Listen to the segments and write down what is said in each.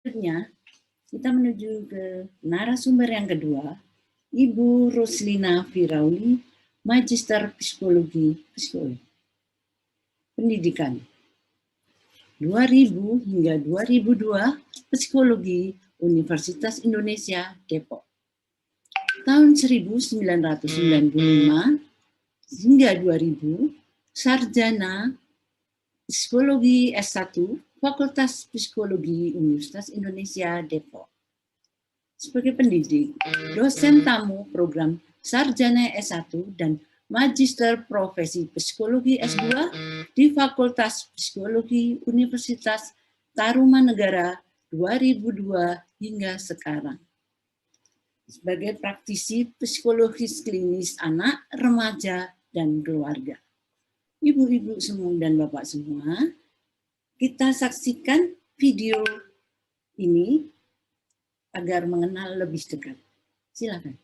Selanjutnya, kita menuju ke narasumber yang kedua, Ibu Roslina Firauli, Magister Psikologi Pendidikan 2000 hingga 2002, Psikologi Universitas Indonesia Depok. Tahun 1995 hingga 2000, Sarjana Psikologi S1, Fakultas Psikologi Universitas Indonesia Depok. Sebagai pendidik, dosen tamu program Sarjana S1 dan Magister Profesi Psikologi S2 di Fakultas Psikologi Universitas Tarumanegara 2002 hingga sekarang. Sebagai praktisi psikologis klinis anak, remaja, dan keluarga. Ibu-ibu semua dan bapak semua, kita saksikan video ini agar mengenal lebih dekat. Silakan.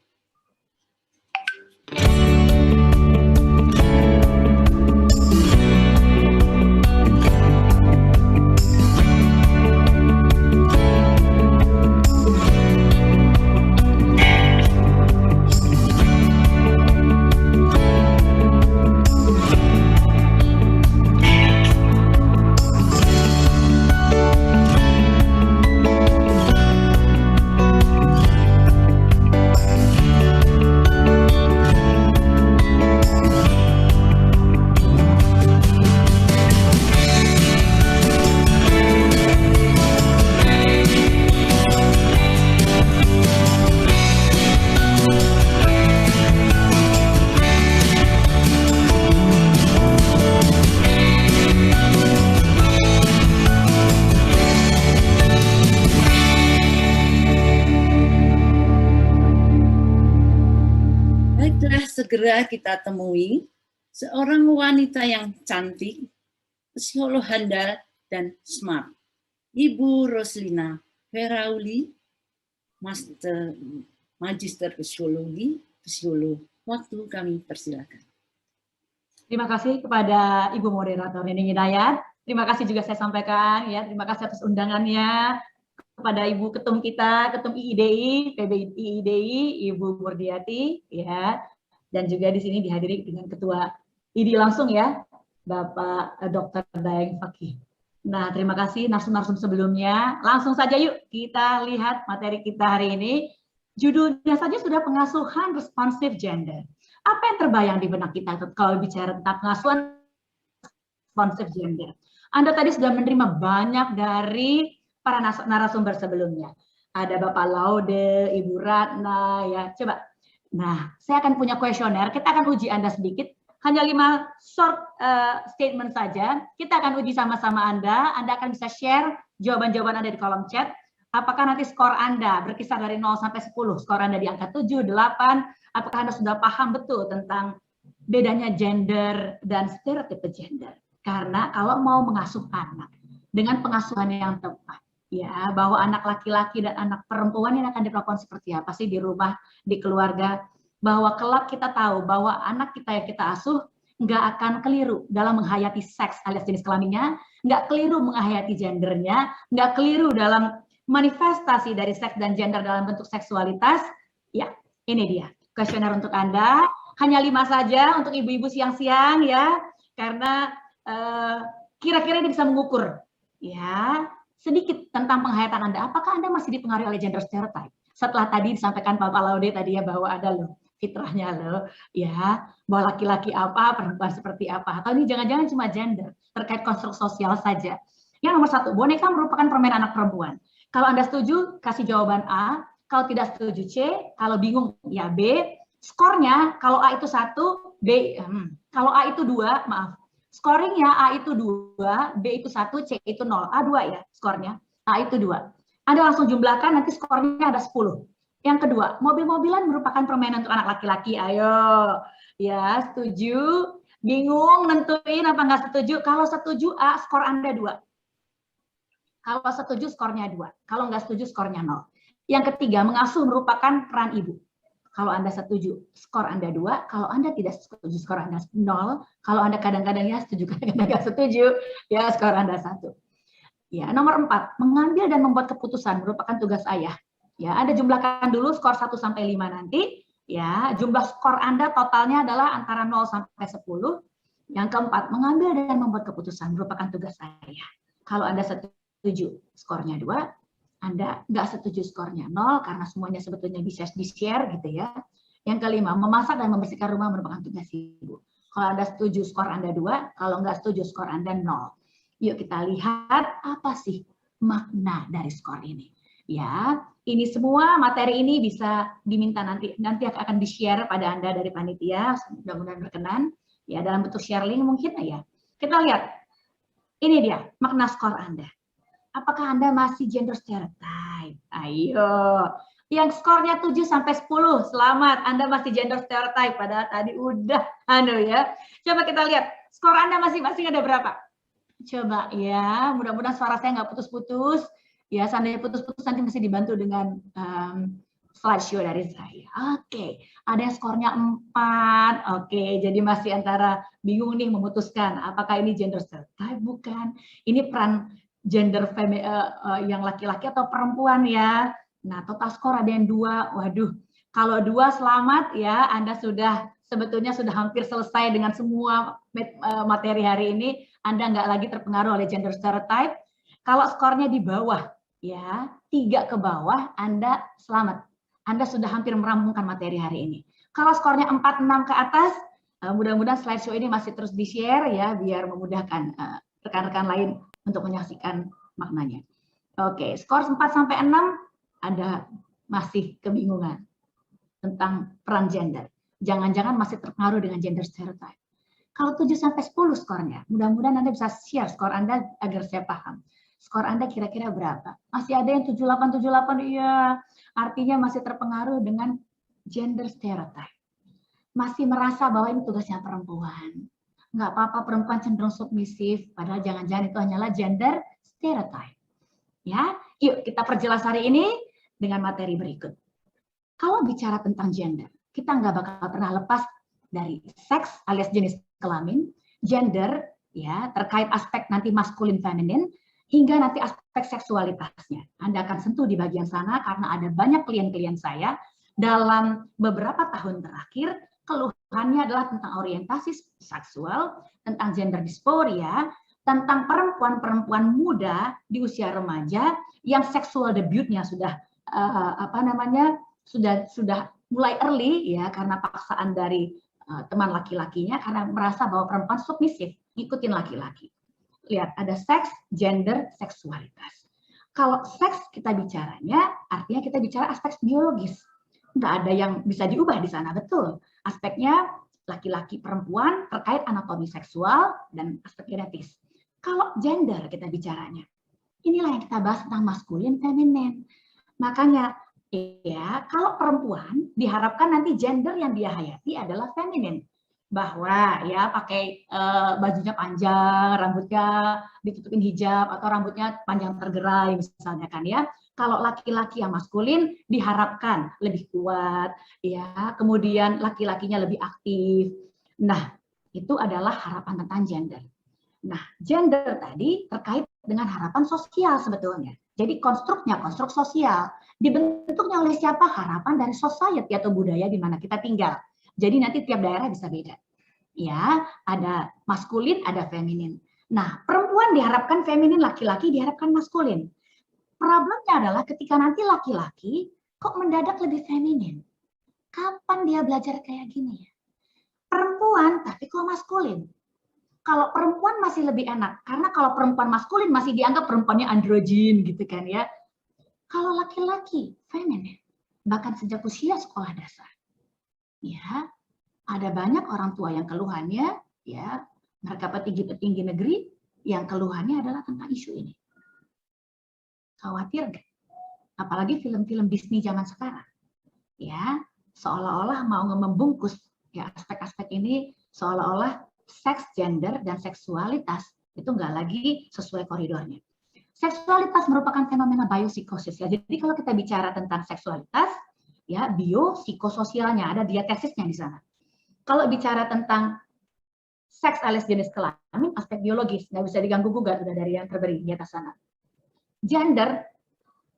Segera kita temui seorang wanita yang cantik, psikolog handal, dan smart. Ibu Roslina Firauli, Magister Psikologi, psikolog. Waktu kami persilakan. Terima kasih kepada Ibu Moderator Nining Hidayat. Terima kasih juga saya sampaikan ya. Terima kasih atas undangannya kepada Ibu Ketum kita, Ketum IIDI, PBI IIDI, Ibu Murdiati ya. Dan juga di sini dihadiri dengan Ketua IDI langsung ya, Bapak Dr. Daeng Fakih. Nah, terima kasih narsum-narsum sebelumnya. Langsung saja yuk kita lihat materi kita hari ini. Judulnya saja sudah pengasuhan responsif gender. Apa yang terbayang di benak kita kalau bicara tentang pengasuhan responsif gender? Anda tadi sudah menerima banyak dari para narasumber sebelumnya. Ada Bapak Laude, Ibu Ratna, ya coba. Nah, saya akan punya kuesioner, kita akan uji Anda sedikit, hanya 5 short statement saja, kita akan uji sama-sama Anda akan bisa share jawaban-jawaban Anda di kolom chat, apakah nanti skor Anda berkisar dari 0 sampai 10, skor Anda di angka 7, 8, apakah Anda sudah paham betul tentang bedanya gender dan stereotipe gender, karena kalau mau mengasuh anak dengan pengasuhan yang tepat, ya, bahwa anak laki-laki dan anak perempuan yang akan diperlakukan seperti apa sih di rumah, di keluarga, bahwa kelak kita tahu bahwa anak kita yang kita asuh nggak akan keliru dalam menghayati seks alias jenis kelaminnya, nggak keliru menghayati gendernya, nggak keliru dalam manifestasi dari seks dan gender dalam bentuk seksualitas. Ya, ini dia kuesioner untuk Anda, hanya 5 saja untuk ibu-ibu siang-siang ya, karena kira-kira ini bisa mengukur ya sedikit tentang penghayatan Anda. Apakah Anda masih dipengaruhi oleh gender stereotype? Setelah tadi disampaikan Pak Laude tadi ya bahwa ada loh fitrahnya loh ya, bahwa laki-laki apa, perempuan seperti apa. Atau ini jangan-jangan cuma gender, terkait konstruk sosial saja. Yang nomor 1, boneka merupakan permainan anak perempuan. Kalau Anda setuju, kasih jawaban A. Kalau tidak setuju C. Kalau bingung, ya B. Skornya, kalau A itu 1, B. Kalau A itu 2, maaf. Scoringnya A itu 2, B itu 1, C itu 0. A 2 ya skornya, A itu 2. Anda langsung jumlahkan, nanti skornya ada 10. Yang kedua, mobil-mobilan merupakan permainan untuk anak laki-laki. Ayo, ya setuju? Bingung nentuin apa nggak setuju? Kalau setuju A, skor Anda 2. Kalau setuju skornya 2. Kalau nggak setuju skornya 0. Yang ketiga, mengasuh merupakan peran ibu. Kalau Anda setuju, skor Anda 2. Kalau Anda tidak setuju, skor Anda 0. Kalau Anda kadang-kadang ya setuju, kadang-kadang nggak setuju, ya skor Anda 1. Ya, nomor 4, mengambil dan membuat keputusan merupakan tugas ayah. Ya, Anda jumlahkan dulu skor 1 sampai 5 nanti. Ya, jumlah skor Anda totalnya adalah antara 0 sampai 10. Yang keempat, mengambil dan membuat keputusan merupakan tugas ayah. Kalau Anda setuju, skornya 2. Anda nggak setuju, skornya 0, karena semuanya sebetulnya bisa di-share gitu ya. Yang kelima, memasak dan membersihkan rumah merupakan tugas ibu. Kalau Anda setuju, skor Anda 2. Kalau nggak setuju, skor Anda 0. Yuk kita lihat apa sih makna dari skor ini. Ya, ini semua materi ini bisa diminta nanti akan di-share pada Anda dari panitia, mudah-mudahan berkenan. Ya, dalam bentuk share link mungkin ya. Kita lihat, ini dia makna skor Anda. Apakah Anda masih gender stereotype? Ayo, yang skornya 7 sampai 10, selamat, Anda masih gender stereotype, padahal tadi udah ya. Coba kita lihat, skor Anda masing-masing ada berapa? Coba ya, mudah-mudahan suara saya nggak putus-putus. Ya, seandainya putus-putus nanti mesti dibantu dengan slideshow dari saya. Oke, ada yang skornya 4. Oke, jadi masih antara bingung nih memutuskan apakah ini gender stereotype bukan. Ini peran gender yang laki-laki atau perempuan ya. Nah, total skor ada yang 2. Waduh, kalau 2 selamat ya, Anda sebetulnya sudah hampir selesai dengan semua materi hari ini. Anda nggak lagi terpengaruh oleh gender stereotype. Kalau skornya di bawah, ya 3 ke bawah, Anda selamat. Anda sudah hampir merampungkan materi hari ini. Kalau skornya 4, 6 ke atas, mudah-mudahan slideshow ini masih terus di-share ya, biar memudahkan rekan-rekan lain untuk menyaksikan maknanya. Oke, skor 4 sampai 6, Anda masih kebingungan tentang peran gender. Jangan-jangan masih terpengaruh dengan gender stereotype. Kalau 7 sampai 10 skornya, mudah-mudahan Anda bisa share skor Anda agar saya paham. Skor Anda kira-kira berapa? Masih ada yang 78, iya. Artinya masih terpengaruh dengan gender stereotype. Masih merasa bahwa ini tugasnya perempuan. Nggak apa-apa, perempuan cenderung submisif, padahal jangan-jangan itu hanyalah gender stereotype. Ya, yuk kita perjelas hari ini dengan materi berikut. Kalau bicara tentang gender, kita nggak bakal pernah lepas dari seks alias jenis kelamin, gender, ya terkait aspek nanti maskulin feminin, hingga nanti aspek seksualitasnya. Anda akan sentuh di bagian sana karena ada banyak klien-klien saya dalam beberapa tahun terakhir, keluhannya adalah tentang orientasi seksual, tentang gender dysphoria, tentang perempuan-perempuan muda di usia remaja yang seksual debutnya sudah sudah mulai early ya karena paksaan dari teman laki-lakinya, karena merasa bahwa perempuan submisif, ngikutin laki-laki. Lihat, ada seks, gender, seksualitas. Kalau seks kita bicaranya, artinya kita bicara aspek biologis. Nggak ada yang bisa diubah di sana, betul. Aspeknya laki-laki perempuan terkait anatomi seksual dan aspek genetis. Kalau gender kita bicaranya, inilah yang kita bahas tentang maskulin, feminin. Makanya, ya, kalau perempuan diharapkan nanti gender yang dia hayati adalah feminin, bahwa ya pakai bajunya panjang, rambutnya ditutupin hijab atau rambutnya panjang tergerai misalnya kan ya. Kalau laki-laki yang maskulin diharapkan lebih kuat, ya, kemudian laki-lakinya lebih aktif. Nah, itu adalah harapan tentang gender. Nah, gender tadi terkait dengan harapan sosial sebetulnya. Jadi konstruknya konstruk sosial. Dibentuknya oleh siapa? Harapan dari society atau budaya di mana kita tinggal. Jadi nanti tiap daerah bisa beda. Ya, ada maskulin, ada feminin. Nah, perempuan diharapkan feminin, laki-laki diharapkan maskulin. Problemnya adalah ketika nanti laki-laki kok mendadak lebih feminin. Kapan dia belajar kayak gini ya? Perempuan tapi kok maskulin. Kalau perempuan masih lebih enak, karena kalau perempuan maskulin masih dianggap perempuannya androgin gitu kan ya. Kalau laki-laki feminin, bahkan sejak usia sekolah dasar, ya ada banyak orang tua yang keluhannya, ya mereka petinggi-petinggi negeri yang keluhannya adalah tentang isu ini. Khawatir nggak? Apalagi film-film Disney zaman sekarang, ya seolah-olah mau membungkus ya aspek-aspek ini seolah-olah seks, gender, dan seksualitas itu nggak lagi sesuai koridornya. Seksualitas merupakan fenomena biopsikosis ya. Jadi kalau kita bicara tentang seksualitas, ya biopsikososialnya ada diatesisnya di sana. Kalau bicara tentang seks alias jenis kelamin, aspek biologis nggak bisa diganggu gugat udah dari yang terberi di atas sana. Gender,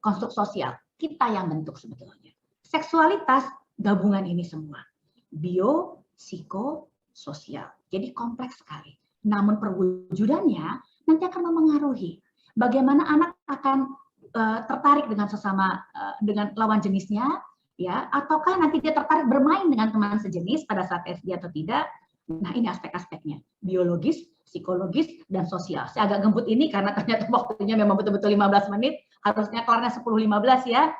konstruk sosial, kita yang bentuk sebetulnya. Seksualitas, gabungan ini semua. Bio, psiko, sosial. Jadi kompleks sekali. Namun perwujudannya nanti akan memengaruhi bagaimana anak akan tertarik dengan sesama, dengan lawan jenisnya, ya, ataukah nanti dia tertarik bermain dengan teman sejenis pada saat SD atau tidak. Nah, ini aspek-aspeknya, biologis, psikologis, dan sosial. Saya agak gembut ini karena ternyata waktunya memang betul-betul 15 menit, harusnya kelarnya 10.15 ya.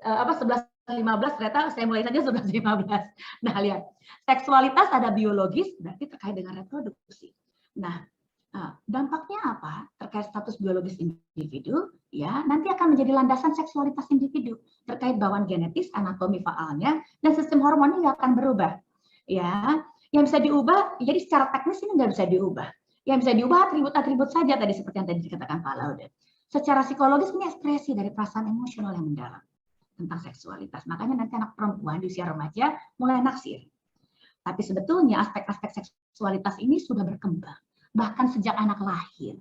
11.15 ternyata saya mulai saja 11.15. Nah, lihat, seksualitas ada biologis, berarti terkait dengan reproduksi. Nah, dampaknya apa terkait status biologis individu? Ya, nanti akan menjadi landasan seksualitas individu terkait bawaan genetis, anatomi faalnya, dan sistem hormonnya akan berubah. Ya, yang bisa diubah, jadi secara teknis ini nggak bisa diubah. Yang bisa diubah atribut-atribut saja tadi seperti yang tadi dikatakan Pak Laude. Secara psikologis ini ekspresi dari perasaan emosional yang mendalam tentang seksualitas. Makanya nanti anak perempuan di usia remaja mulai naksir. Tapi sebetulnya aspek-aspek seksualitas ini sudah berkembang. Bahkan sejak anak lahir.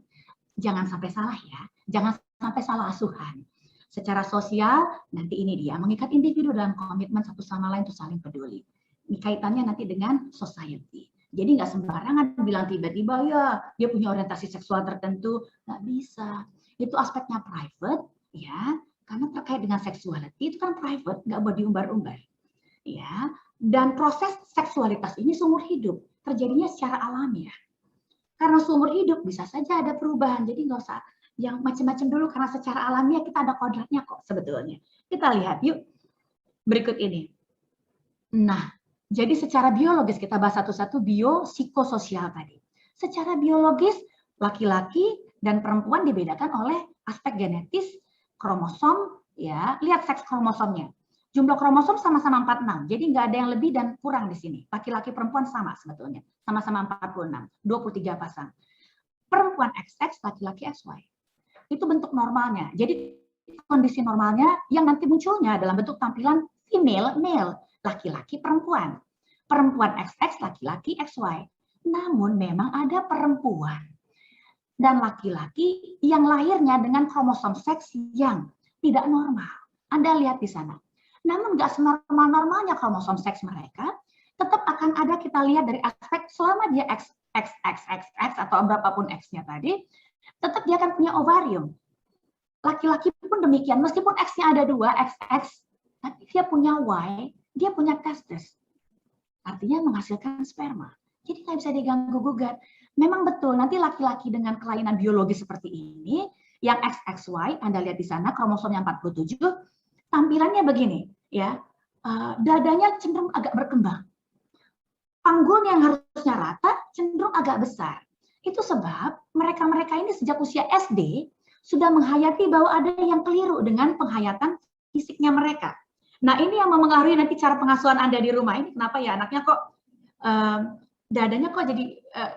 Jangan sampai salah ya. Jangan sampai salah asuhan. Secara sosial, nanti ini dia mengikat individu dalam komitmen satu sama lain untuk saling peduli. Ini kaitannya nanti dengan society. Jadi nggak sembarangan bilang tiba-tiba ya dia punya orientasi seksual tertentu. Nggak bisa. Itu aspeknya private, ya. Karena terkait dengan sexuality itu kan private, nggak boleh diumbar-umbar. Ya. Dan proses seksualitas ini seumur hidup. Terjadinya secara alamiah. Karena seumur hidup bisa saja ada perubahan. Jadi nggak usah yang macam-macam dulu karena secara alamiah kita ada kodratnya kok sebetulnya. Kita lihat yuk berikut ini. Nah, jadi secara biologis kita bahas satu-satu bio, psikososial tadi. Secara biologis laki-laki dan perempuan dibedakan oleh aspek genetis, kromosom, ya. Lihat seks kromosomnya. Jumlah kromosom sama-sama 46. Jadi nggak ada yang lebih dan kurang di sini. Laki-laki perempuan sama sebetulnya. Sama-sama 46. 23 pasang. Perempuan XX, laki-laki XY. Itu bentuk normalnya. Jadi kondisi normalnya yang nanti munculnya dalam bentuk tampilan female, male. Laki-laki perempuan. Perempuan XX, laki-laki XY. Namun memang ada perempuan dan laki-laki yang lahirnya dengan kromosom seks yang tidak normal. Anda lihat di sana. Namun nggak senormal-normalnya kromosom seks mereka, tetap akan ada kita lihat dari aspek selama dia XXXX atau berapapun X-nya tadi, tetap dia akan punya ovarium. Laki-laki pun demikian, meskipun X-nya ada 2, XX, tapi dia punya Y, dia punya testis. Artinya menghasilkan sperma. Jadi nggak bisa diganggu-gugat. Memang betul, nanti laki-laki dengan kelainan biologis seperti ini, yang XXY, Anda lihat di sana, kromosomnya 47, tampilannya begini, ya, dadanya cenderung agak berkembang. Panggul yang harusnya rata, cenderung agak besar. Itu sebab mereka-mereka ini sejak usia SD, sudah menghayati bahwa ada yang keliru dengan penghayatan fisiknya mereka. Nah, ini yang memengaruhi nanti cara pengasuhan Anda di rumah ini, kenapa ya anaknya kok dadanya kok jadi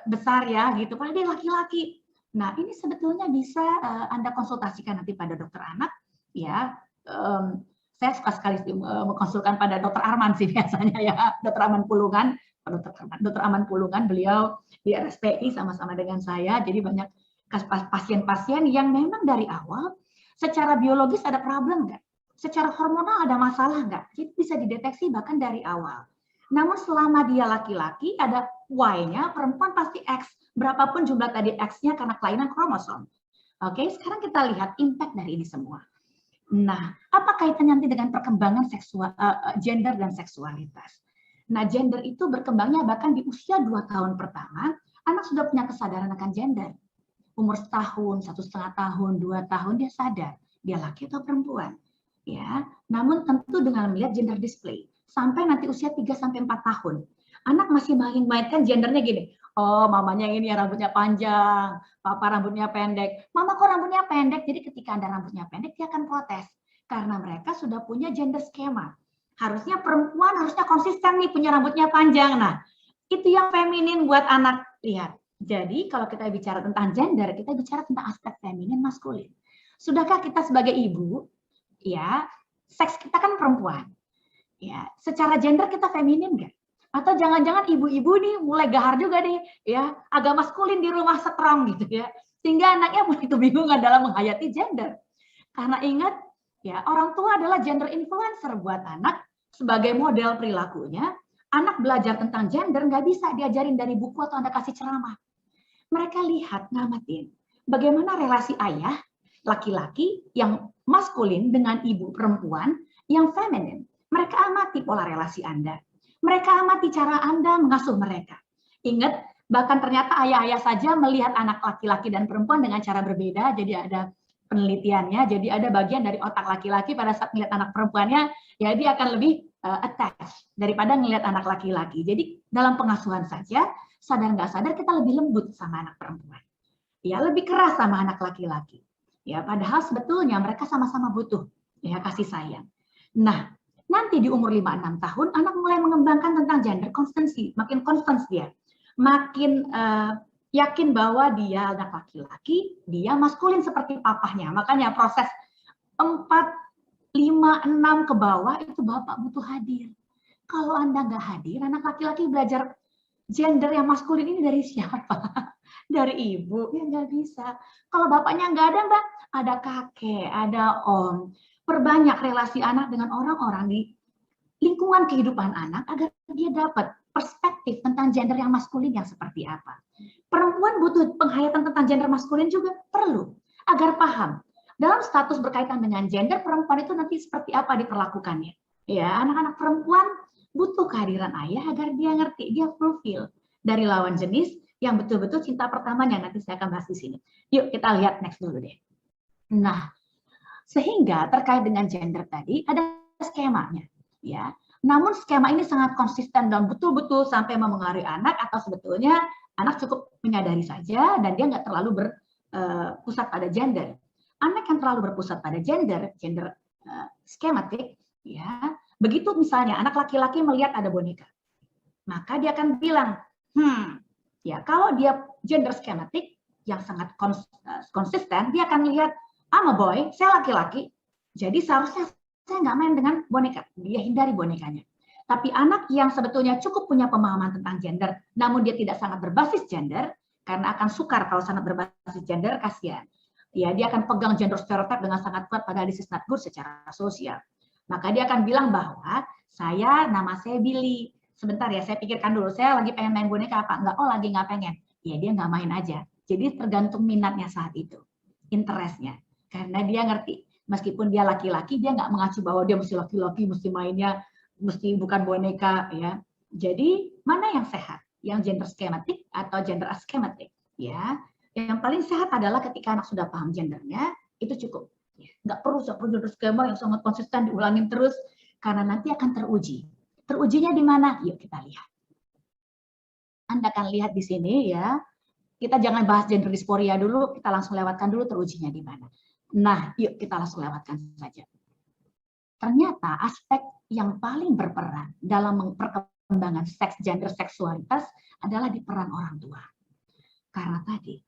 besar ya gitu, padahal dia laki-laki. Nah, ini sebetulnya bisa Anda konsultasikan nanti pada dokter anak, ya. Saya suka sekali mengkonsulkan pada dokter Arman sih biasanya ya, dokter Arman Pulungan, dokter Arman Pulungan, beliau di RSPI sama-sama dengan saya, jadi banyak pasien-pasien yang memang dari awal secara biologis ada problem nggak? Secara hormonal ada masalah nggak? Jadi bisa dideteksi bahkan dari awal. Namun selama dia laki-laki, ada Y-nya, perempuan pasti X. Berapapun jumlah tadi X-nya karena kelainan kromosom. Oke, sekarang kita lihat impact dari ini semua. Nah, apa kaitannya nanti dengan perkembangan seksual, gender dan seksualitas? Nah, gender itu berkembangnya bahkan di usia 2 tahun pertama, anak sudah punya kesadaran akan gender. Umur setahun, 1,5 tahun, 2 tahun, dia sadar, dia laki atau perempuan. Ya, namun tentu dengan melihat gender display. Sampai nanti usia 3-4 tahun. Anak masih mainkan gendernya gini. Oh, mamanya ini ya rambutnya panjang, papa rambutnya pendek. Mama kok rambutnya pendek? Jadi ketika Anda rambutnya pendek, dia akan protes. Karena mereka sudah punya gender skema. Harusnya perempuan harusnya konsisten nih punya rambutnya panjang. Nah, itu yang feminin buat anak. Lihat. Jadi kalau kita bicara tentang gender, kita bicara tentang aspek feminin, maskulin. Sudahkah kita sebagai ibu, ya, seks kita kan perempuan. Ya, secara gender kita feminin nggak? Atau jangan-jangan ibu-ibu nih mulai gahar juga nih, ya, agak maskulin di rumah strong gitu ya. Sehingga anaknya mulai kebingungan dalam menghayati gender. Karena ingat, ya orang tua adalah gender influencer buat anak sebagai model perilakunya. Anak belajar tentang gender nggak bisa diajarin dari buku atau Anda kasih ceramah. Mereka lihat, ngamatin bagaimana relasi ayah laki-laki yang maskulin dengan ibu perempuan yang feminin. Mereka amati pola relasi Anda. Mereka amati cara Anda mengasuh mereka. Ingat, bahkan ternyata ayah-ayah saja melihat anak laki-laki dan perempuan dengan cara berbeda. Jadi ada penelitiannya, jadi ada bagian dari otak laki-laki pada saat melihat anak perempuannya, ya dia akan lebih attached daripada melihat anak laki-laki. Jadi dalam pengasuhan saja, sadar nggak sadar kita lebih lembut sama anak perempuan. Ya, lebih keras sama anak laki-laki. Ya, padahal sebetulnya mereka sama-sama butuh ya kasih sayang. Nah, nanti di umur 5-6 tahun anak mulai mengembangkan tentang gender konstansi, makin confidence dia. Makin yakin bahwa dia anak laki-laki, dia maskulin seperti papahnya. Makanya proses 4, 5, 6 ke bawah itu bapak butuh hadir. Kalau Anda nggak hadir, anak laki-laki belajar gender yang maskulin ini dari siapa? Dari ibu, ya nggak bisa. Kalau bapaknya nggak ada, Mbak, ada kakek, ada om. Perbanyak relasi anak dengan orang-orang di lingkungan kehidupan anak agar dia dapat perspektif tentang gender yang maskulin yang seperti apa. Perempuan butuh penghayatan tentang gender maskulin juga perlu agar paham. Dalam status berkaitan dengan gender, perempuan itu nanti seperti apa diperlakukannya. Ya, anak-anak perempuan butuh kehadiran ayah agar dia ngerti, dia fulfill dari lawan jenis yang betul-betul cinta pertamanya. Nanti saya akan bahas di sini. Yuk kita lihat next dulu deh. Nah, sehingga terkait dengan gender tadi ada skemanya, ya. Namun skema ini sangat konsisten dan betul-betul sampai memengaruhi anak, atau sebetulnya anak cukup menyadari saja dan dia nggak terlalu berpusat pada gender. Anak yang terlalu berpusat pada gender skematik, ya. Begitu misalnya anak laki-laki melihat ada boneka, maka dia akan bilang, ya, kalau dia gender skematik yang sangat konsisten, dia akan lihat, I'm a boy, saya laki-laki, jadi seharusnya saya nggak main dengan boneka. Dia hindari bonekanya. Tapi anak yang sebetulnya cukup punya pemahaman tentang gender, namun dia tidak sangat berbasis gender, karena akan sukar kalau sangat berbasis gender, kasihan. Ya, dia akan pegang gender stereotype dengan sangat kuat, padahal this is not good secara sosial. Maka dia akan bilang bahwa, nama saya Billy. Sebentar ya, saya pikirkan dulu, saya lagi pengen main boneka apa? Enggak, lagi nggak pengen. Ya, dia nggak main aja. Jadi tergantung minatnya saat itu, interestnya. Karena dia ngerti, meskipun dia laki-laki, dia nggak mengacu bahwa dia mesti laki-laki, mesti mainnya, mesti bukan boneka. Ya. Jadi, mana yang sehat? Yang gender skematik atau gender askematik? Ya. Yang paling sehat adalah ketika anak sudah paham gendernya, itu cukup. Nggak perlu gender skema yang sangat konsisten, diulangin terus, karena nanti akan teruji. Terujinya di mana? Yuk kita lihat. Anda akan lihat di sini ya. Kita jangan bahas gender dysphoria dulu, kita langsung lewatkan dulu terujinya di mana. Nah, yuk kita langsung lewatkan saja. Ternyata aspek yang paling berperan dalam perkembangan seks, gender, seksualitas adalah di peran orang tua. Karena tadi,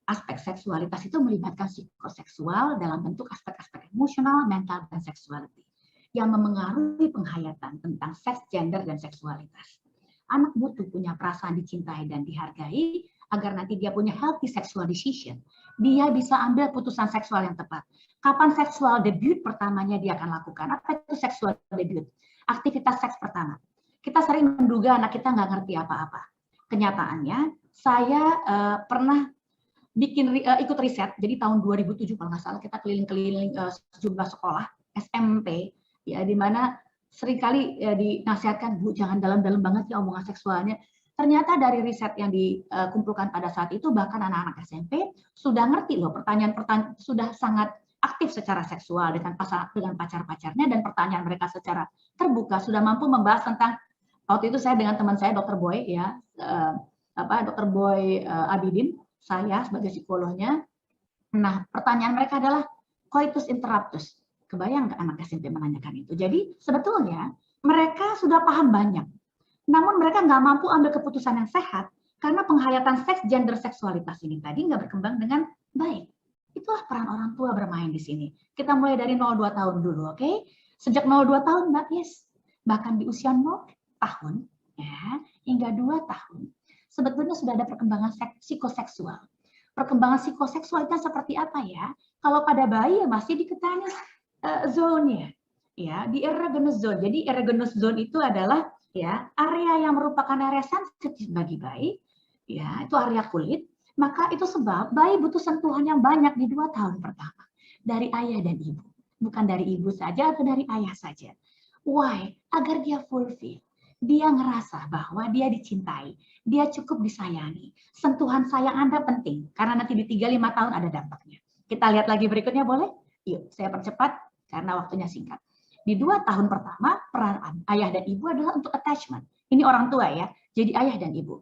aspek seksualitas itu melibatkan psikoseksual dalam bentuk aspek-aspek emosional, mental, dan seksuality yang memengaruhi penghayatan tentang seks, gender, dan seksualitas. Anak butuh punya perasaan dicintai dan dihargai agar nanti dia punya healthy sexual decision. Dia bisa ambil putusan seksual yang tepat. Kapan seksual debut pertamanya dia akan lakukan? Apa itu seksual debut? Aktivitas seks pertama. Kita sering menduga anak kita nggak ngerti apa-apa. Kenyataannya, saya pernah ikut riset, jadi tahun 2007 kalau nggak salah, kita keliling-keliling sejumlah sekolah, SMP, ya, di mana seringkali dinasihatkan, Bu, jangan dalam-dalam banget ya omongan seksualnya. Ternyata dari riset yang dikumpulkan pada saat itu, bahkan anak-anak SMP sudah ngerti loh, pertanyaan-pertanyaan sudah sangat aktif secara seksual dengan pacar-pacarnya, dan pertanyaan mereka secara terbuka sudah mampu membahas tentang, waktu itu saya dengan teman saya, Dr. Boy, ya, Dr. Boy Abidin, saya sebagai psikolognya. Nah, pertanyaan mereka adalah coitus interruptus. Kebayang nggak anak SMP menanyakan itu? Jadi sebetulnya mereka sudah paham banyak, namun mereka nggak mampu ambil keputusan yang sehat karena penghayatan seks, gender, seksualitas ini tadi nggak berkembang dengan baik. Itulah peran orang tua bermain di sini. Kita mulai dari 0-2 tahun dulu, oke? Sejak 0-2 tahun, Mbak, yes. Bahkan di usia 0 tahun ya, hingga 2 tahun, sebetulnya sudah ada perkembangan psikoseksual. perkembangan psikoseksualnya seperti apa ya? Kalau pada bayi ya masih di cutaneous zone ya, di erogenous zone. Jadi erogenous zone itu adalah ya area yang merupakan area sensitif bagi bayi, ya itu area kulit. Maka itu sebab bayi butuh sentuhan yang banyak di 2 tahun pertama dari ayah dan ibu, bukan dari ibu saja atau dari ayah saja. Why? Agar dia fulfill. Dia ngerasa bahwa dia dicintai, dia cukup disayangi. Sentuhan sayang Anda penting, karena nanti di 3-5 tahun ada dampaknya. Kita lihat lagi berikutnya boleh? Yuk, saya percepat karena waktunya singkat. Di 2 tahun pertama, peran ayah dan ibu adalah untuk attachment. Ini orang tua ya, jadi ayah dan ibu.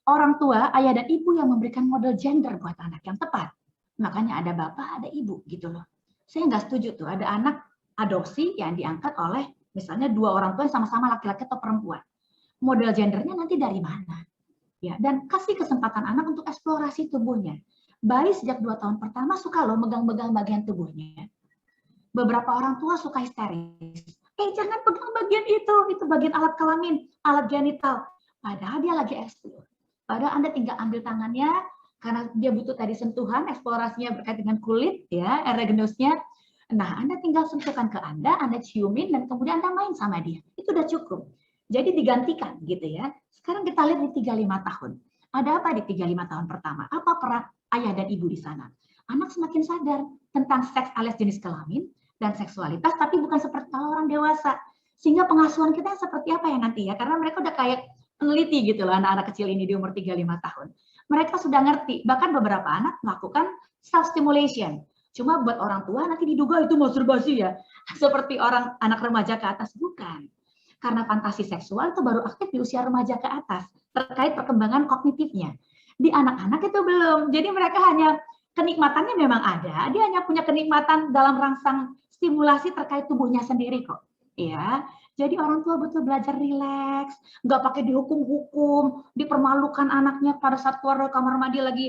Orang tua, ayah dan ibu yang memberikan model gender buat anak yang tepat. Makanya ada bapak, ada ibu gitu loh. Saya nggak setuju tuh, ada anak adopsi yang diangkat oleh misalnya 2 orang tua yang sama-sama laki-laki atau perempuan. Model gendernya nanti dari mana? Ya, dan kasih kesempatan anak untuk eksplorasi tubuhnya. Bayi sejak 2 tahun pertama suka loh megang-megang bagian tubuhnya. Beberapa orang tua suka histeris. Jangan pegang bagian itu bagian alat kelamin, alat genital. Padahal dia lagi eksplor. Padahal Anda tinggal ambil tangannya, karena dia butuh tadi sentuhan, eksplorasinya berkait dengan kulit, ya, erogenosnya. Nah, Anda tinggal sentuhkan ke Anda ciumin, dan kemudian Anda main sama dia. Itu udah cukup. Jadi digantikan gitu ya. Sekarang kita lihat di 3-5 tahun. Ada apa di 3-5 tahun pertama? Apa peran ayah dan ibu di sana? Anak semakin sadar tentang seks alias jenis kelamin dan seksualitas, tapi bukan seperti kalau orang dewasa. Sehingga pengasuhan kita seperti apa ya nanti ya? Karena mereka udah kayak peneliti gitu loh, anak-anak kecil ini di umur 3-5 tahun. Mereka sudah ngerti, bahkan beberapa anak melakukan self-stimulation. Cuma buat orang tua nanti diduga itu masturbasi ya, seperti orang anak remaja ke atas, bukan. Karena fantasi seksual itu baru aktif di usia remaja ke atas, terkait perkembangan kognitifnya. Di anak-anak itu belum, jadi mereka hanya, kenikmatannya memang ada, dia hanya punya kenikmatan dalam rangsang stimulasi terkait tubuhnya sendiri kok. Ya, jadi orang tua betul belajar rileks, nggak pakai dihukum-hukum, dipermalukan anaknya pada saat keluar dari kamar mandi lagi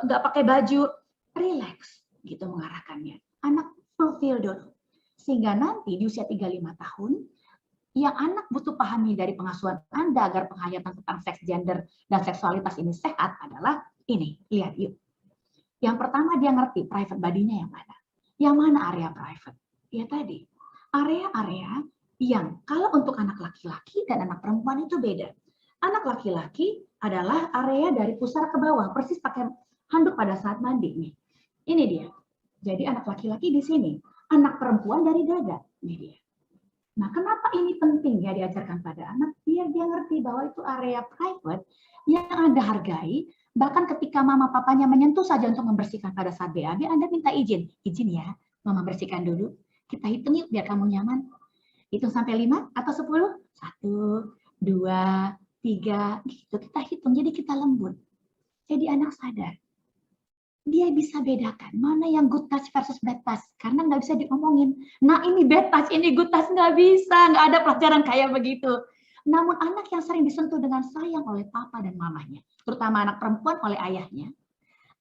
nggak pakai baju, rileks gitu mengarahkannya. Anak fulfill dulu, sehingga nanti di usia 3-5 tahun, yang anak butuh pahami dari pengasuhan Anda agar penghayatan tentang seks, gender, dan seksualitas ini sehat adalah ini, lihat yuk. Yang pertama dia ngerti private body-nya yang mana. Yang mana area private? Ya tadi, area-area yang kalau untuk anak laki-laki dan anak perempuan itu beda. Anak laki-laki adalah area dari pusar ke bawah, persis pakai handuk pada saat mandi nih. Ini dia. Jadi anak laki-laki di sini, anak perempuan dari dada. Ini dia. Nah, kenapa ini penting ya diajarkan pada anak? Biar dia ngerti bahwa itu area private yang Anda hargai. Bahkan ketika mama papanya menyentuh saja untuk membersihkan pada saat BAB, Anda minta izin. Izin ya, mama bersihkan dulu. Kita hitung yuk biar kamu nyaman. Hitung sampai 5 atau 10? 1, 2, 3, gitu. Kita hitung, jadi kita lembut. Jadi anak sadar. Dia bisa bedakan mana yang good touch versus bad touch. Karena nggak bisa diomongin. Nah ini bad touch, ini good touch, nggak bisa. Nggak ada pelajaran kayak begitu. Namun anak yang sering disentuh dengan sayang oleh papa dan mamanya, terutama anak perempuan oleh ayahnya,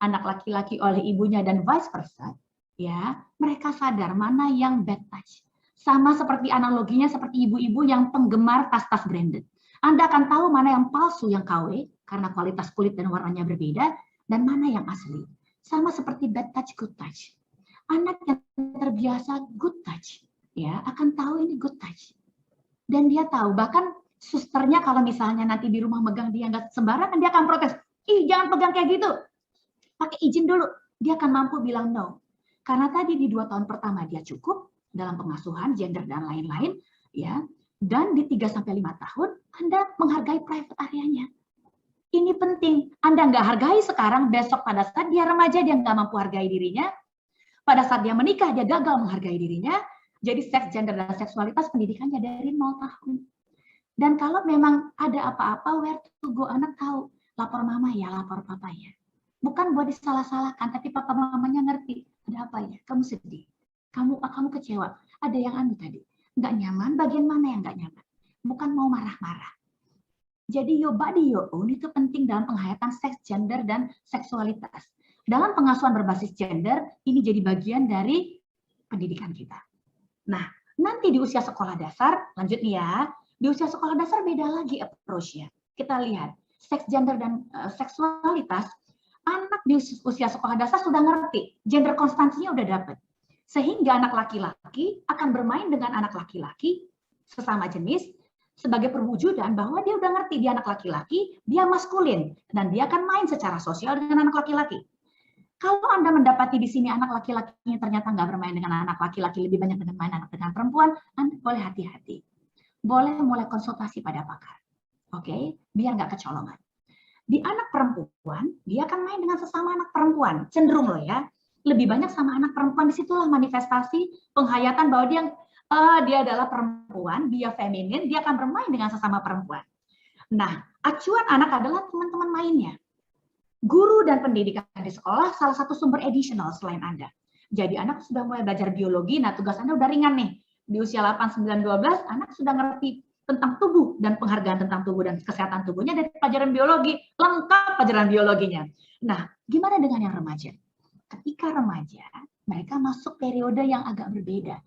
anak laki-laki oleh ibunya, dan vice versa, ya mereka sadar mana yang bad touch. Sama seperti analoginya seperti ibu-ibu yang penggemar tas-tas branded. Anda akan tahu mana yang palsu, yang KW, karena kualitas kulit dan warnanya berbeda, dan mana yang asli. Sama seperti bad touch, good touch. Anak yang terbiasa good touch, ya akan tahu ini good touch. Dan dia tahu, bahkan susternya kalau misalnya nanti di rumah megang dia nggak sembarangan, dia akan protes. Ih, jangan pegang kayak gitu. Pakai izin dulu. Dia akan mampu bilang no. Karena tadi di 2 tahun pertama dia cukup dalam pengasuhan, gender, dan lain-lain, ya. Dan di 3-5 tahun, Anda menghargai private area-nya. Ini penting. Anda nggak hargai sekarang, besok pada saat dia remaja, dia nggak mampu hargai dirinya. Pada saat dia menikah, dia gagal menghargai dirinya. Jadi seks, gender, dan seksualitas pendidikannya dari 0 tahun. Dan kalau memang ada apa-apa, where to go, anak tahu. Lapor mama ya, lapor papa ya. Bukan buat disalah-salahkan, tapi papa mamanya ngerti. Ada apa ya? Kamu sedih. Kamu kecewa. Ada yang anu tadi. Nggak nyaman, bagian mana yang nggak nyaman? Bukan mau marah-marah. Jadi your body, your own itu penting dalam penghayatan seks, gender, dan seksualitas. Dalam pengasuhan berbasis gender, ini jadi bagian dari pendidikan kita. Nah, nanti di usia sekolah dasar, lanjut nih ya, di usia sekolah dasar beda lagi approach-nya. Kita lihat, seks, gender, dan seksualitas anak di usia sekolah dasar sudah ngerti, gender konstansinya udah dapet. Sehingga anak laki-laki akan bermain dengan anak laki-laki sesama jenis sebagai perwujudan bahwa dia udah ngerti dia anak laki-laki, dia maskulin, dan dia akan main secara sosial dengan anak laki-laki. Kalau Anda mendapati di sini anak laki-lakinya ternyata nggak bermain dengan anak laki-laki, lebih banyak dengan main anak dengan perempuan, Anda boleh hati-hati. Boleh mulai konsultasi pada pakar. Oke, biar nggak kecolongan. Di anak perempuan, dia akan main dengan sesama anak perempuan. Cenderung loh ya. Lebih banyak sama anak perempuan, disitulah manifestasi penghayatan bahwa dia adalah perempuan, dia feminin, dia akan bermain dengan sesama perempuan. Nah, acuan anak adalah teman-teman mainnya. Guru dan pendidikan di sekolah salah satu sumber additional selain Anda. Jadi anak sudah mulai belajar biologi, nah tugas Anda udah ringan nih. Di usia 8, 9, 12, anak sudah ngerti tentang tubuh dan penghargaan tentang tubuh dan kesehatan tubuhnya dari pelajaran biologi, lengkap pelajaran biologinya. Nah, gimana dengan yang remaja? Ketika remaja, mereka masuk periode yang agak berbeda.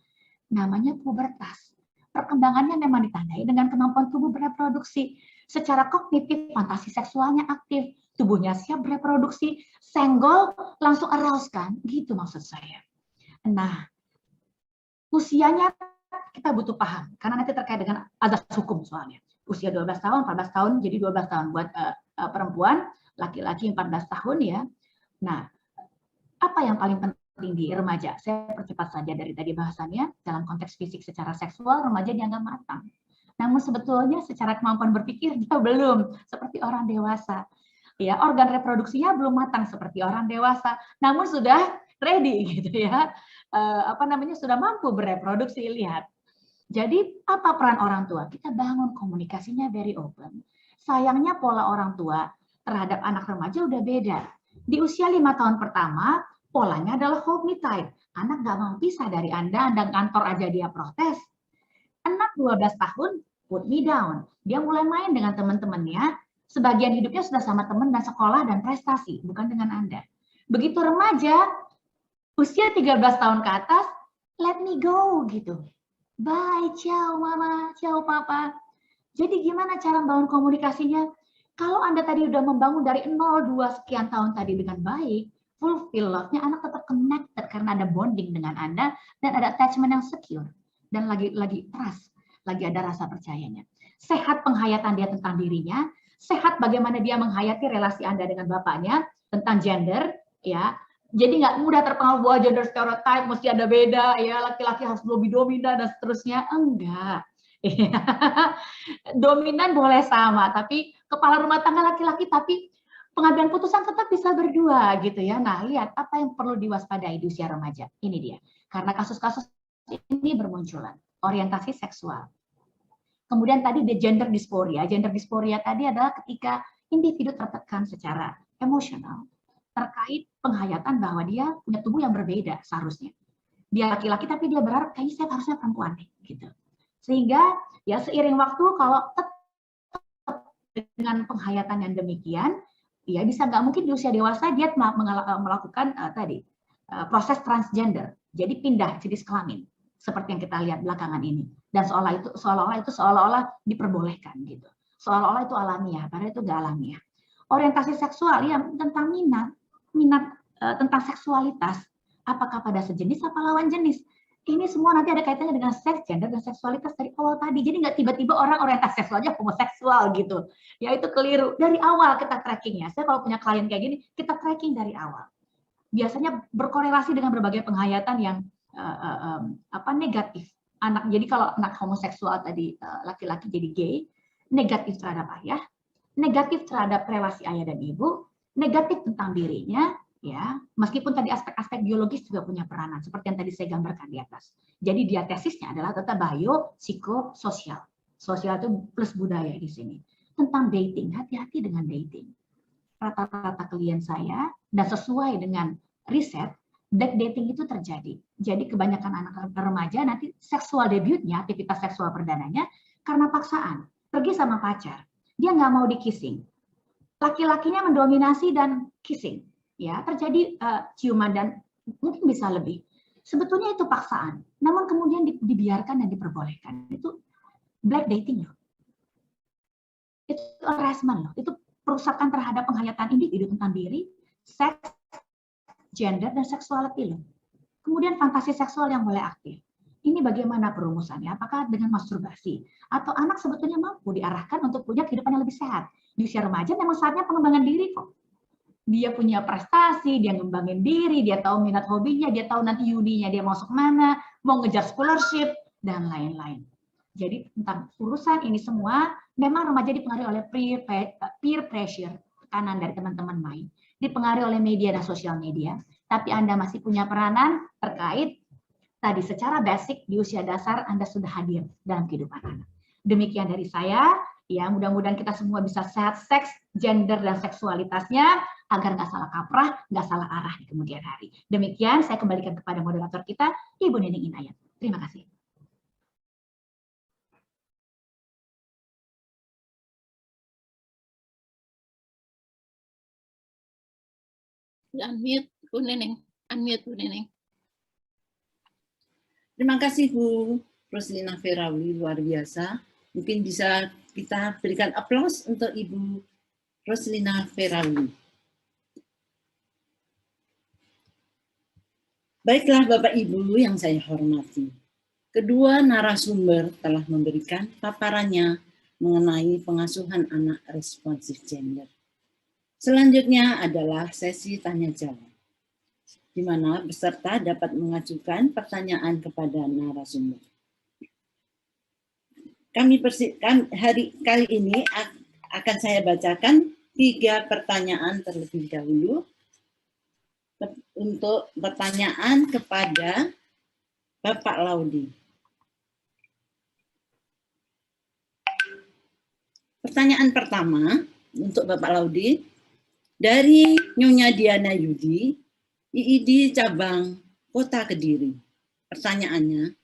Namanya pubertas. Perkembangannya memang ditandai dengan kemampuan tubuh bereproduksi. Secara kognitif, fantasi seksualnya aktif, tubuhnya siap bereproduksi, senggol langsung arouse kan? Gitu maksud saya. Nah, usianya kita butuh paham, karena nanti terkait dengan azas hukum soalnya. Usia 12 tahun, 14 tahun, jadi 12 tahun buat perempuan, laki-laki 14 tahun ya. Nah, apa yang paling penting di remaja? Saya percepat saja dari tadi bahasannya, dalam konteks fisik secara seksual, remaja dianggap matang. Namun sebetulnya secara kemampuan berpikir dia belum seperti orang dewasa. Ya, organ reproduksinya belum matang seperti orang dewasa, namun sudah ready gitu ya. Sudah mampu bereproduksi, lihat. Jadi apa peran orang tua? Kita bangun komunikasinya very open. Sayangnya pola orang tua terhadap anak remaja udah beda. Di usia 5 tahun pertama, polanya adalah hold me tight. Anak nggak mau pisah dari Anda kantor aja dia protes. Anak 12 tahun, put me down. Dia mulai main dengan teman-temannya, sebagian hidupnya sudah sama teman dan sekolah dan prestasi, bukan dengan Anda. Begitu remaja, usia 13 tahun ke atas, let me go gitu. Bye, ciao mama, ciao papa. Jadi gimana cara membangun komunikasinya? Kalau Anda tadi udah membangun dari 0, 2 sekian tahun tadi dengan baik, fulfill love-nya, anak tetap connected karena ada bonding dengan Anda dan ada attachment yang secure dan lagi trust, lagi ada rasa percayanya. Sehat penghayatan dia tentang dirinya, sehat bagaimana dia menghayati relasi Anda dengan bapaknya tentang gender, ya. Jadi nggak mudah terpengaruh bahwa gender stereotype mesti ada beda, ya laki-laki harus lebih dominan dan seterusnya. Enggak. Dominan boleh sama, tapi kepala rumah tangga laki-laki, tapi pengambilan putusan tetap bisa berdua gitu ya. Nah, lihat apa yang perlu diwaspadai di usia remaja. Ini dia. Karena kasus-kasus ini bermunculan. Orientasi seksual. Kemudian tadi the gender dysphoria. Gender dysphoria tadi adalah ketika individu tertekan secara emosional terkait penghayatan bahwa dia punya tubuh yang berbeda seharusnya. Dia laki-laki tapi dia berharap kayaknya saya harusnya perempuan nih, gitu. Sehingga ya seiring waktu kalau tetap dengan penghayatan yang demikian, ya bisa nggak mungkin di usia dewasa dia melakukan proses transgender, jadi pindah jenis kelamin seperti yang kita lihat belakangan ini. Dan seolah-olah diperbolehkan gitu. Seolah-olah itu alamiah, padahal itu nggak alamiah. Orientasi seksual ya tentang minat tentang seksualitas, apakah pada sejenis apa lawan jenis. Ini semua nanti ada kaitannya dengan seks, gender, dan seksualitas dari awal tadi. Jadi nggak tiba-tiba orang orientasi seksualnya homoseksual gitu. Ya itu keliru. Dari awal kita trackingnya. Saya kalau punya klien kayak gini, kita tracking dari awal. Biasanya berkorelasi dengan berbagai penghayatan yang negatif. Jadi kalau anak homoseksual tadi laki-laki jadi gay, negatif terhadap ayah, negatif terhadap relasi ayah dan ibu, negatif tentang dirinya, ya, meskipun tadi aspek-aspek biologis juga punya peranan, seperti yang tadi saya gambarkan di atas. Jadi diatesisnya adalah tetap biopsikososial. Sosial itu plus budaya di sini. Tentang dating, hati-hati dengan dating. Rata-rata klien saya, dan sesuai dengan riset, dating itu terjadi. Jadi kebanyakan anak remaja nanti seksual debutnya, aktivitas seksual perdananya, karena paksaan. Pergi sama pacar, dia nggak mau di kissing. Laki-lakinya mendominasi dan kissing, ya terjadi ciuman dan mungkin bisa lebih. Sebetulnya itu paksaan, namun kemudian dibiarkan dan diperbolehkan. Itu black dating loh. Itu harassment loh. Itu perusakan terhadap penghayatan individu tentang diri, seks, gender, dan sexuality. Kemudian fantasi seksual yang mulai aktif. Ini bagaimana perumusannya? Apakah dengan masturbasi? Atau anak sebetulnya mampu diarahkan untuk punya kehidupan yang lebih sehat? Di usia remaja memang saatnya pengembangan diri kok. Dia punya prestasi, dia ngembangin diri, dia tahu minat hobinya, dia tahu nanti yudinya dia mau kemana, mau ngejar scholarship, dan lain-lain. Jadi tentang urusan ini semua, memang remaja dipengaruhi oleh peer pressure, tekanan dari teman-teman main, dipengaruhi oleh media dan sosial media, tapi Anda masih punya peranan terkait tadi secara basic di usia dasar Anda sudah hadir dalam kehidupan anak. Demikian dari saya, ya mudah-mudahan kita semua bisa sehat seks, gender, dan seksualitasnya agar nggak salah kaprah, nggak salah arah di kemudian hari. Demikian saya kembalikan kepada moderator kita, Ibu Nining Inayat. Terima kasih. Unmute Bu Nining, unmute Bu Nining. Terima kasih Bu Roslina Ferawi, luar biasa. Mungkin bisa kita berikan aplaus untuk Ibu Roslina Ferawi. Baiklah Bapak Ibu yang saya hormati. Kedua narasumber telah memberikan paparannya mengenai pengasuhan anak responsif gender. Selanjutnya adalah sesi tanya jawab, di mana peserta dapat mengajukan pertanyaan kepada narasumber. Kali ini akan saya bacakan 3 pertanyaan terlebih dahulu untuk pertanyaan kepada Bapak Laudi. Pertanyaan pertama untuk Bapak Laudi dari Nyonya Diana Yudi, IID Cabang Kota Kediri. Pertanyaannya,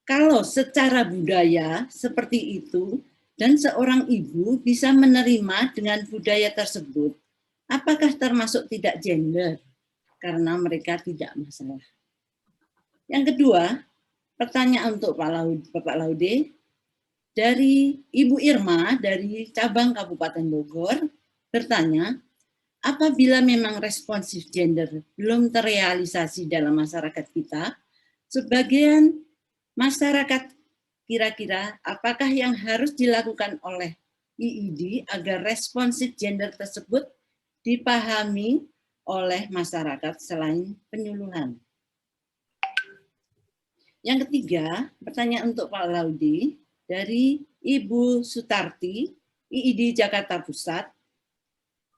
kalau secara budaya seperti itu dan seorang ibu bisa menerima dengan budaya tersebut, apakah termasuk tidak gender? Karena mereka tidak masalah. Yang kedua, pertanyaan untuk Bapak Laude, dari Ibu Irma dari Cabang Kabupaten Bogor, bertanya, apabila memang responsif gender belum terrealisasi dalam masyarakat kita, sebagian masyarakat kira-kira apakah yang harus dilakukan oleh IID agar responsif gender tersebut dipahami oleh masyarakat selain penyuluhan? Yang ketiga, pertanyaan untuk Pak Laudi dari Ibu Sutarti, IID Jakarta Pusat,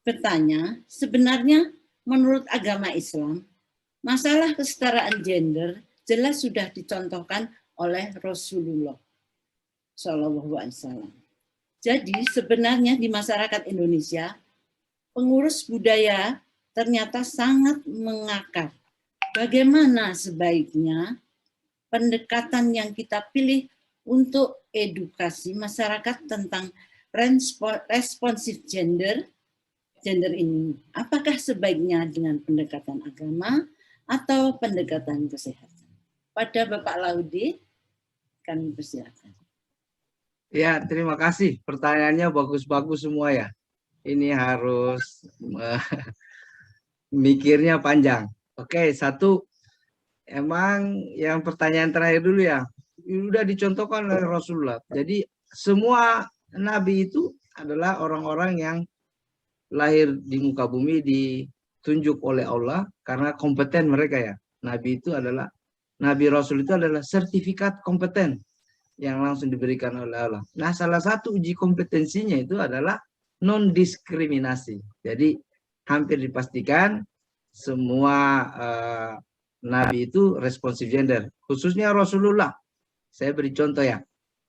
bertanya, sebenarnya menurut agama Islam, masalah kesetaraan gender jelas sudah dicontohkan oleh Rasulullah SAW. Jadi sebenarnya di masyarakat Indonesia, pengurus budaya ternyata sangat mengakar. Bagaimana sebaiknya pendekatan yang kita pilih untuk edukasi masyarakat tentang responsif gender ini, apakah sebaiknya dengan pendekatan agama atau pendekatan kesehatan? Pada Bapak Laudi, kami persilakan. Ya, terima kasih. Pertanyaannya bagus-bagus semua ya. Ini harus mikirnya panjang. Oke, satu, emang yang pertanyaan terakhir dulu ya, sudah dicontohkan oleh Rasulullah. Jadi semua nabi itu adalah orang-orang yang lahir di muka bumi ditunjuk oleh Allah karena kompeten mereka ya. Nabi itu adalah, Nabi Rasul itu adalah sertifikat kompeten yang langsung diberikan oleh Allah. Nah, salah satu uji kompetensinya itu adalah non-diskriminasi. Jadi hampir dipastikan semua Nabi itu responsif gender, khususnya Rasulullah. Saya beri contoh ya.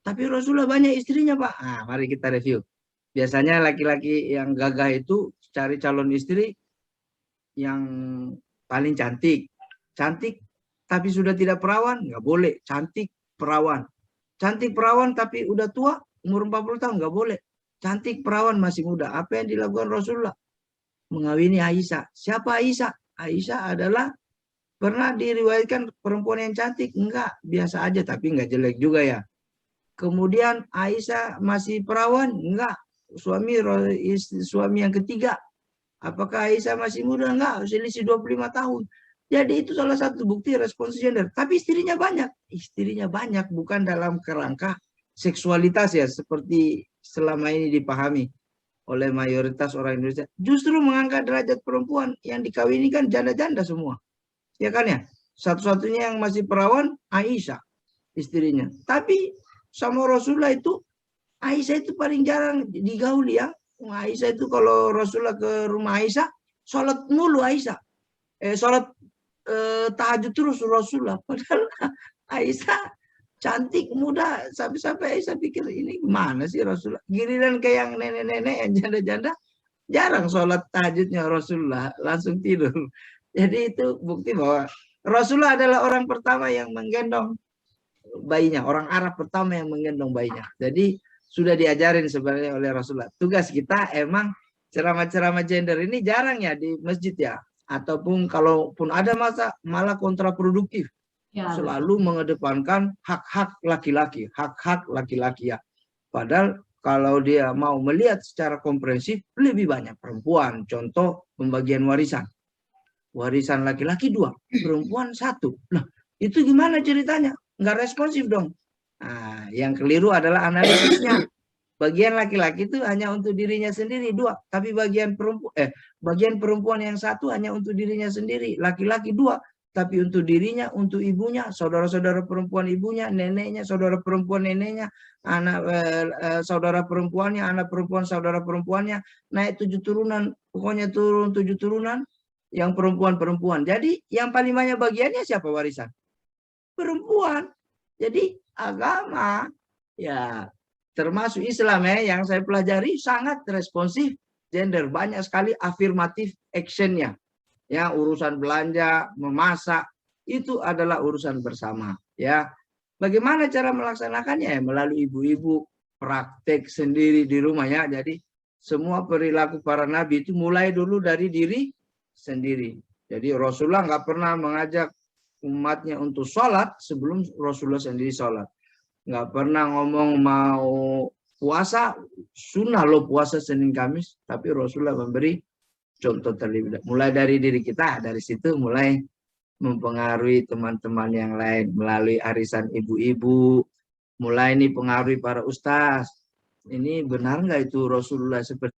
Tapi Rasulullah banyak istrinya Pak. Nah, mari kita review. Biasanya laki-laki yang gagah itu cari calon istri yang paling cantik. Cantik tapi sudah tidak perawan, nggak boleh. Cantik perawan. Cantik perawan tapi udah tua, umur 40 tahun, nggak boleh. Cantik perawan masih muda. Apa yang dilakukan Rasulullah? Mengawini Aisyah. Siapa Aisyah? Aisyah adalah pernah diriwayatkan perempuan yang cantik. Enggak, biasa aja tapi nggak jelek juga ya. Kemudian Aisyah masih perawan? Enggak. Suami yang ketiga Apakah Aisyah masih muda? Enggak, selisih 25 tahun. Jadi itu salah satu bukti responsif gender. Tapi istrinya banyak. Istrinya banyak bukan dalam kerangka seksualitas ya, seperti selama ini dipahami oleh mayoritas orang Indonesia. Justru mengangkat derajat perempuan yang dikawini kan janda-janda semua. Ya kan ya? Satu-satunya yang masih perawan Aisyah istrinya. Tapi sama Rasulullah itu Aisyah itu paling jarang digauli ya. Aisyah itu kalau Rasulullah ke rumah Aisyah, sholat mulu Aisyah. Sholat tahajud terus Rasulullah. Padahal Aisyah cantik, muda, sampai Aisyah pikir ini gimana sih Rasulullah. Giliran kayak yang nenek-nenek, yang janda-janda, jarang sholat tahajudnya Rasulullah, langsung tidur. Jadi itu bukti bahwa Rasulullah adalah orang pertama yang menggendong bayinya, orang Arab pertama yang menggendong bayinya. Jadi sudah diajarin sebenarnya oleh Rasulullah. Tugas kita emang ceramah-ceramah gender ini jarang ya di masjid ya. Ataupun kalaupun ada masa malah kontraproduktif. Ya, selalu mengedepankan hak-hak laki-laki, hak-hak laki-laki ya. Padahal kalau dia mau melihat secara komprehensif lebih banyak perempuan. Contoh pembagian warisan. Warisan laki-laki 2, perempuan 1. Nah, itu gimana ceritanya? Nggak responsif dong. Nah, yang keliru adalah analisisnya. Bagian laki-laki itu hanya untuk dirinya sendiri 2, tapi bagian perempuan yang 1 hanya untuk dirinya sendiri. Laki-laki 2, tapi untuk dirinya, untuk ibunya, saudara-saudara perempuan ibunya, neneknya, saudara perempuan neneknya, anak saudara perempuannya, anak perempuan saudara perempuannya, naik 7 turunan, pokoknya turun 7 turunan, yang perempuan-perempuan. Jadi yang paling banyak bagiannya siapa warisan? Perempuan. Jadi agama ya termasuk Islam ya yang saya pelajari sangat responsif gender, banyak sekali afirmatif actionnya. Ya, urusan belanja, memasak itu adalah urusan bersama ya. Bagaimana cara melaksanakannya ya? Melalui ibu-ibu praktek sendiri di rumah ya. Jadi semua perilaku para nabi itu mulai dulu dari diri sendiri. Jadi Rasulullah nggak pernah mengajak umatnya untuk sholat sebelum Rasulullah sendiri sholat. Nggak pernah ngomong mau puasa, sunnah lo puasa Senin Kamis, tapi Rasulullah memberi contoh terlebih dahulu. Mulai dari diri kita, dari situ mulai mempengaruhi teman-teman yang lain melalui arisan ibu-ibu, mulai ini pengaruhi para ustaz. Ini benar nggak itu Rasulullah seperti